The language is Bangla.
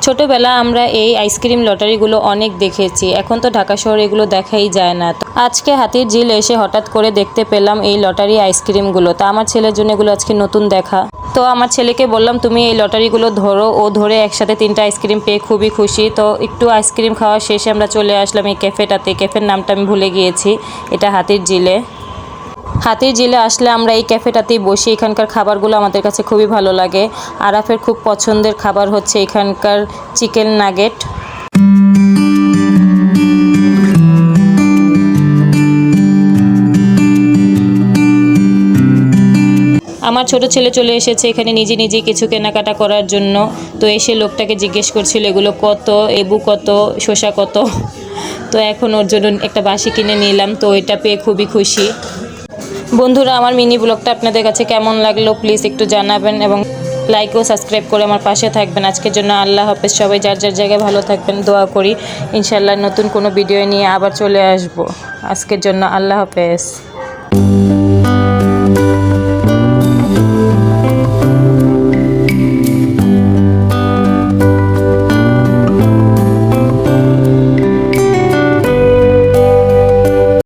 ছোটবেলা আমরা এই আইসক্রিম লটারিগুলো অনেক দেখেছি, এখন তো ঢাকা শহরে এগুলো দেখাই যায় না। আজকে হাতির ঝিল এসে হঠাৎ করে দেখতে পেলাম এই লটারি আইসক্রিমগুলো। তা আমার ছেলের জন্য এগুলো আজকে নতুন দেখা। তো আমার ছেলেকে বললাম তুমি এই লটারিগুলো ধরো, ও ধরে একসাথে 3টা আইসক্রিম পেয়ে খুবই খুশি। তো একটু আইসক্রিম খাওয়া শেষে আমরা চলে আসলাম এই ক্যাফেটাতে। ক্যাফের নামটা আমি ভুলে গিয়েছি, এটা হাতির ঝিলে। হাতির ঝিলে আসলে আমরা এই ক্যাফেটাতেই বসি। এখানকার খাবারগুলো আমাদের কাছে খুবই ভালো লাগে। আরাফের খুব পছন্দের খাবার হচ্ছে এখানকার চিকেন নাগেট। আমার ছোট ছেলে চলে এসেছে এখানে নিজে নিজে কিছু কেনাকাটা করার জন্য। তো এসে লোকটাকে জিজ্ঞেস করছিল এগুলো কত, লেবু কত, শসা কত। তো এখন ওর জন্য একটা বাঁশি কিনে নিলাম, তো এটা পেয়ে খুবই খুশি। বন্ধুরা, আমার মিনি ব্লগটা আপনাদের কাছে কেমন লাগলো প্লিজ একটু জানাবেন এবং লাইক ও সাবস্ক্রাইব করে আমার পাশে থাকবেন। আজকের জন্য আল্লাহ হাফেজ। সবাই যার যার জায়গায় ভালো থাকবেন দোয়া করি। ইনশাল্লাহ নতুন কোনো ভিডিও নিয়ে আবার চলে আসব। আজকের জন্য আল্লাহ হাফেজ।